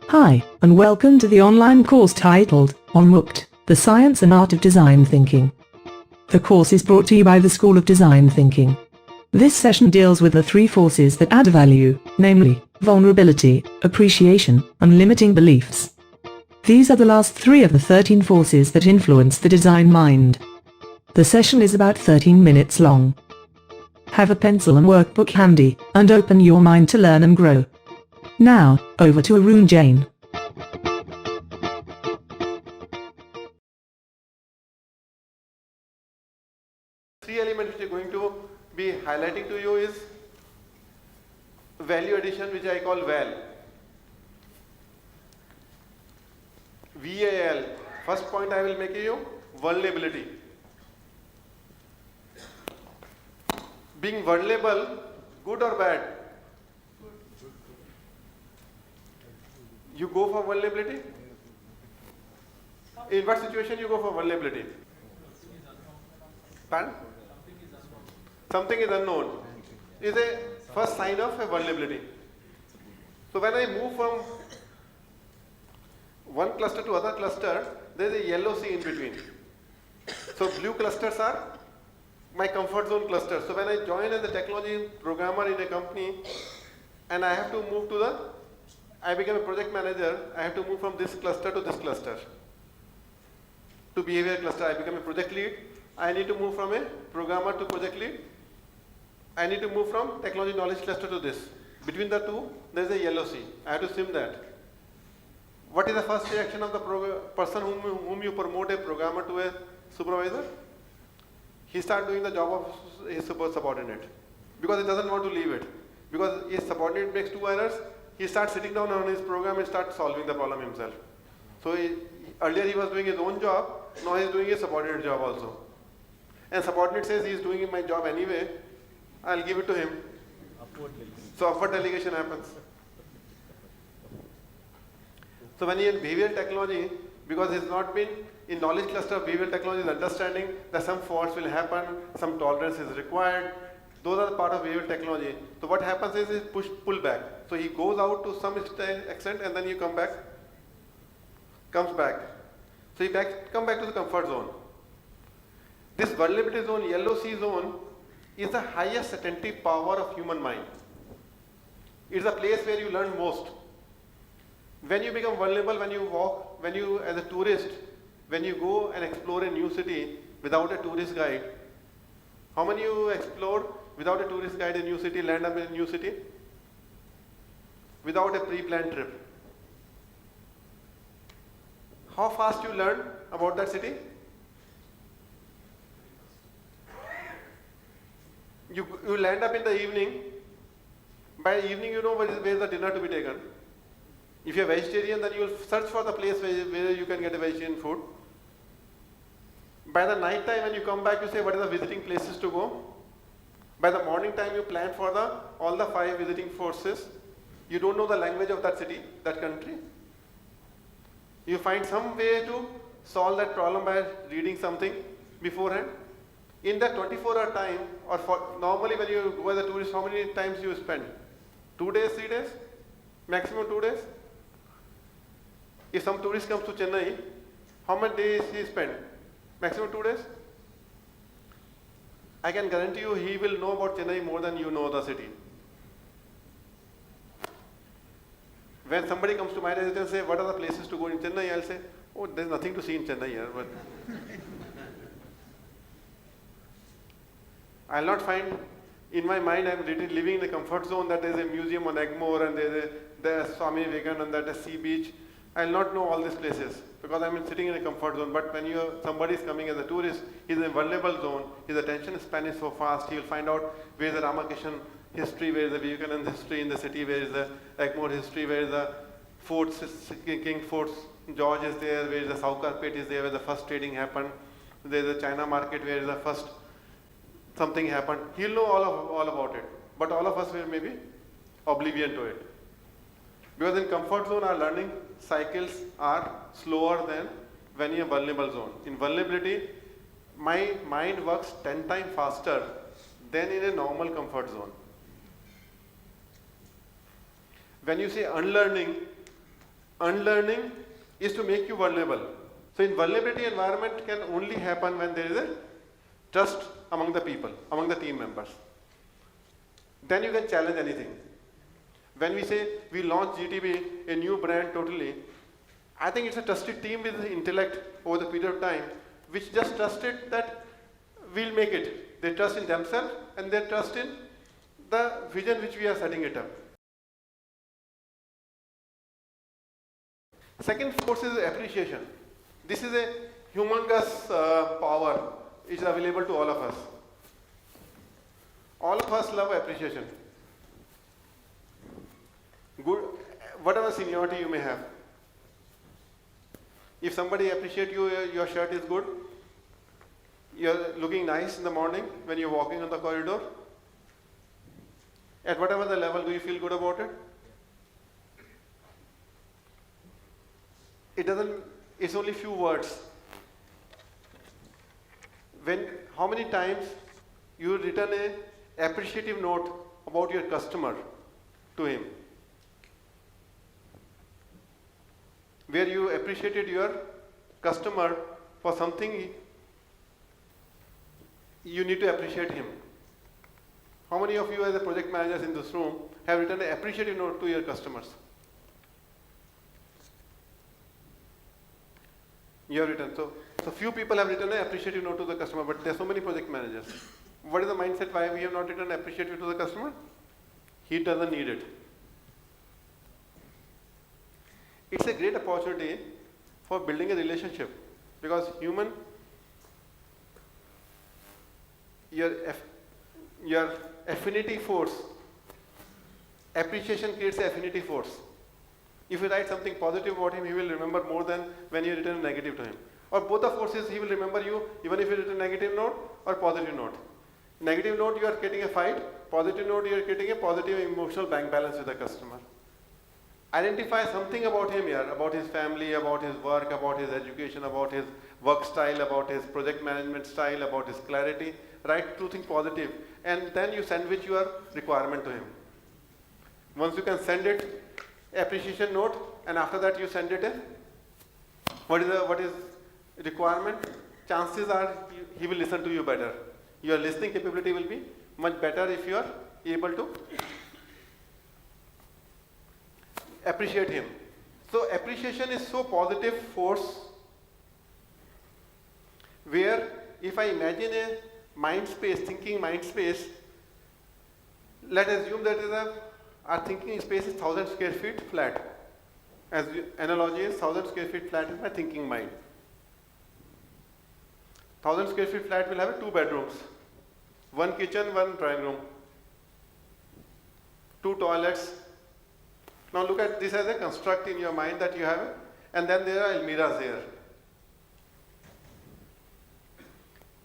Hi, and welcome to the online course titled UnMukt, the Science and Art of Design Thinking. The course is brought to you by the School of Design Thinking. This session deals with the three forces that add value, namely, vulnerability, appreciation, and limiting beliefs. These are the last three of the 13 forces that influence the design mind. The session is about 13 minutes long. Have a pencil and workbook handy, and open your mind to learn and grow. Now, over to Arun Jain. Three elements which are going to be highlighting to you is value addition, which I call VAL. VAL. First point I will make you vulnerability. Being vulnerable, good or bad? You go for vulnerability? In what situation you go for vulnerability? Pardon? Something is unknown. Is a first sign of a vulnerability. So when I move from one cluster to other cluster, there is a yellow sea in between. So blue clusters are my comfort zone clusters. So when I join as a technology programmer in a company and I have to move to I become a project manager, I have to move from this cluster to this cluster. To behavior cluster, I become a project lead. I need to move from a programmer to project lead. I need to move from technology knowledge cluster to this. Between the two, there is a yellow sea. I have to swim that. What is the first reaction of the person whom you promote a programmer to a supervisor? He starts doing the job of his subordinate because he doesn't want to leave it. Because his subordinate makes two errors, he starts sitting down on his program and starts solving the problem himself. So earlier he was doing his own job, now he is doing his subordinate job also. And subordinate says he is doing my job anyway, I'll give it to him. So upward delegation happens. So when he in behavioral technology, because he's not been in knowledge cluster of behavioral technology, is understanding that some faults will happen, some tolerance is required. Those are the part of behavioral technology. So what happens is he pull back. So he goes out to some extent and then you comes back. So he come back to the comfort zone. This vulnerability zone, yellow sea zone, is the highest attentive power of human mind. It's the place where you learn most. When you become vulnerable, when you walk, when you as a tourist, when you go and explore a new city without a tourist guide, how many you explored without a tourist guide in a new city, land up in a new city? Without a pre-planned trip. How fast you learn about that city? You land up in the evening. By evening you know where is the dinner to be taken. If you are vegetarian, then you will search for the place where you can get a vegetarian food. By the night time when you come back, you say what are the visiting places to go. By the morning time you plan for all the 5 visiting forces. You don't know the language of that city, that country. You find some way to solve that problem by reading something beforehand. In that 24-hour time, or normally when you go as a tourist, how many times you spend? 2 days, 3 days? Maximum 2 days? If some tourist comes to Chennai, how many days he spend? Maximum 2 days? I can guarantee you he will know about Chennai more than you know the city. When somebody comes to my residence and say, what are the places to go in Chennai? I'll say, oh, there's nothing to see in Chennai here. But I'll not find, in my mind, I'm living in a comfort zone that there's a museum on Egmore and there's Swami Vivekananda, and there's a sea beach. I'll not know all these places because I'm sitting in a comfort zone. But when somebody is coming as a tourist, he's in a vulnerable zone. His attention span is so fast. He'll find out where the Ramakrishnan history, where is the Vivekananda history in the city, where is the Egmore history, where is the forts, King Fort George is there, where is the Saukar Pit is there, where the first trading happened. There is the China market, where is the first something happened. He'll know all about it. But all of us will maybe oblivion to it. Because in comfort zone, our learning cycles are slower than when you're in vulnerable zone. In vulnerability, my mind works 10 times faster than in a normal comfort zone. When you say unlearning, Unlearning is to make you vulnerable. So in vulnerability environment can only happen when there is a trust among the people, among the team members. Then you can challenge anything. When we say we launch GTB, a new brand totally, I think it's a trusted team with intellect over the period of time, which just trusted that we'll make it. They trust in themselves and they trust in the vision which we are setting it up. Second force is appreciation. This is a humongous power which is available to all of us. All of us love appreciation. Good, whatever seniority you may have. If somebody appreciates you, your shirt is good, you're looking nice in the morning when you're walking on the corridor, at whatever the level, do you feel good about it? It's only few words. How many times you written an appreciative note about your customer to him, where you appreciated your customer for something you need to appreciate him. How many of you as a project managers in this room have written an appreciative note to your customers? You have written. So few people have written an appreciative note to the customer, but there are so many project managers. What is the mindset why we have not written an appreciative to the customer? He doesn't need it. It's a great opportunity for building a relationship, because your affinity force, appreciation creates an affinity force. If you write something positive about him, he will remember more than when you written a negative to him. Or both the forces, he will remember you even if you written a negative note or positive note. Negative note, you are getting a fight. Positive note, you are getting a positive emotional bank balance with the customer. Identify something about him here, about his family, about his work, about his education, about his work style, about his project management style, about his clarity. Write two things positive, and then you sandwich your requirement to him. Once you can send it, appreciation note, and after that you send it in. What is requirement? Chances are he will listen to you better. Your listening capability will be much better if you are able to appreciate him. So appreciation is so positive force, where if I imagine a mind space, thinking mind space, let's assume that our thinking space is 1,000 square feet flat. As analogy is 1,000 square feet flat is my thinking mind. 1,000 square feet flat will have 2 bedrooms, 1 kitchen, 1 drawing room, 2 toilets. Now look at this as a construct in your mind that you have, and then there are almiras there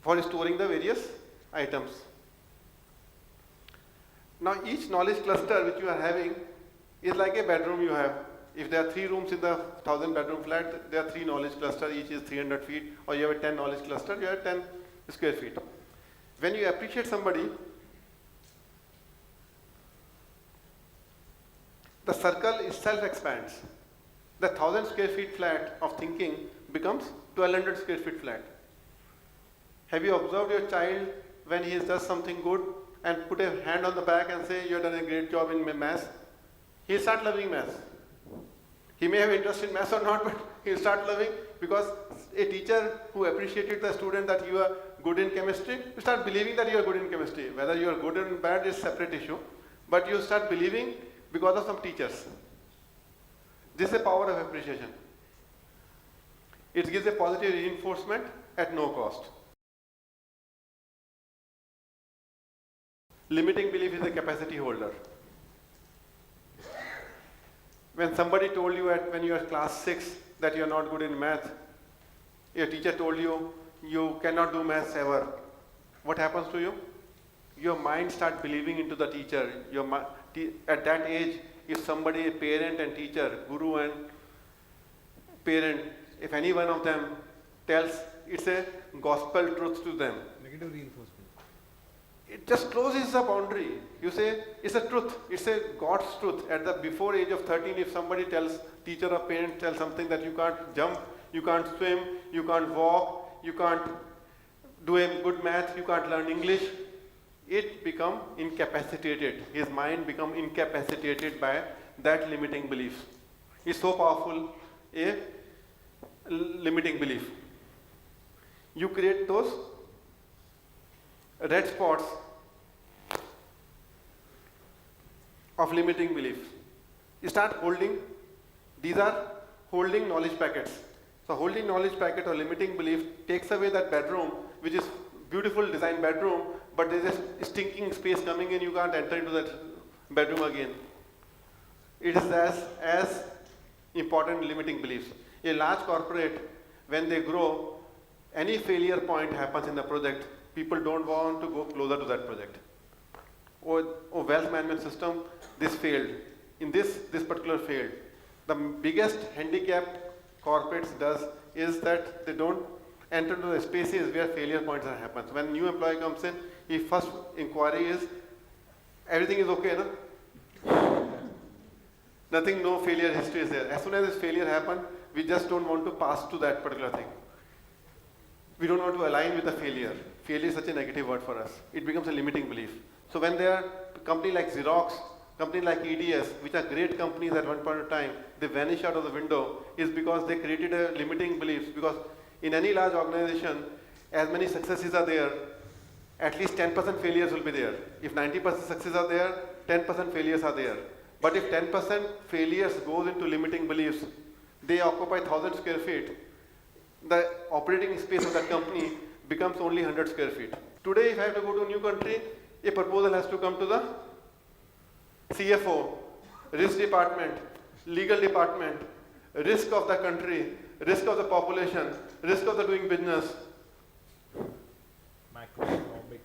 for storing the various items. Now each knowledge cluster which you are having is like a bedroom you have. If there are 3 rooms in the 1,000 bedroom flat, there are 3 knowledge clusters, each is 300 feet, or you have a 10 knowledge cluster, you have 10 square feet. When you appreciate somebody, the circle itself expands. The 1,000 square feet flat of thinking becomes 1,200 square feet flat. Have you observed your child when he does something good and put a hand on the back and say, you have done a great job in maths? He'll start loving maths. He may have interest in maths or not, but he'll start loving, because a teacher who appreciated the student that you are good in chemistry, you start believing that you are good in chemistry. Whether you are good or bad is a separate issue, but you start believing because of some teachers. This is the power of appreciation. It gives a positive reinforcement at no cost. Limiting belief is a capacity holder. When somebody told you when you are class 6 that you are not good in math, your teacher told you you cannot do maths ever, what happens to you? Your mind starts believing into the teacher. At that age, if somebody, a parent and teacher, guru and parent, if any one of them tells, it's a gospel truth to them. Negative reinforcement. it just closes the boundary. You say, it's a truth, it's a God's truth. At the before age of 13, if somebody tells, teacher or parent tells something that you can't jump, you can't swim, you can't walk, you can't do a good math, you can't learn English, it become incapacitated. His mind become incapacitated by that limiting belief. It's so powerful, a limiting belief. You create those red spots of limiting beliefs. You start holding, these are holding knowledge packets. So holding knowledge packet or limiting belief takes away that bedroom, which is beautiful design bedroom, but there's a stinking space coming in, you can't enter into that bedroom again. It is as important limiting beliefs. A large corporate, when they grow, any failure point happens in the project, people don't want to go closer to that project. Or wealth management system, this failed. In this particular failed. The biggest handicap corporates does is that they don't enter into the spaces where failure points are happens. When new employee comes in, his first inquiry is, everything is okay, no? Nothing, no failure history is there. As soon as this failure happens, we just don't want to pass to that particular thing. We don't want to align with the failure. Failure is such a negative word for us. It becomes a limiting belief. So when there are companies like Xerox, companies like EDS, which are great companies at one point of time, they vanish out of the window, is because they created a limiting belief. Because in any large organization, as many successes are there, at least 10% failures will be there. If 90% successes are there, 10% failures are there. But if 10% failures goes into limiting beliefs, they occupy 1,000 square feet. The operating space of that company becomes only 100 square feet. Today, if I have to go to a new country, a proposal has to come to the CFO, risk department, legal department, risk of the country, risk of the population, risk of the doing business. Macroeconomic.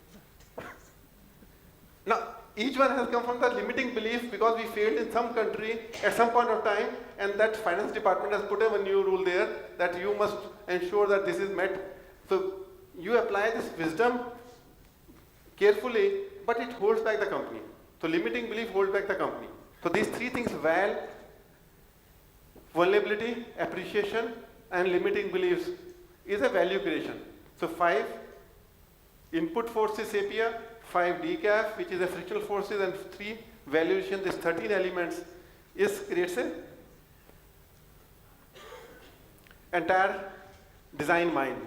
Now, each one has come from the limiting belief because we failed in some country at some point of time, and that finance department has put a new rule there that you must ensure that this is met. So you apply this wisdom carefully, but it holds back the company. So limiting belief holds back the company. So these three things, VAL, vulnerability, appreciation, and limiting beliefs, is a value creation. So 5 input forces APIA, 5 decaf, which is a frictional forces, and 3 valuation, these 13 elements creates a entire design mind.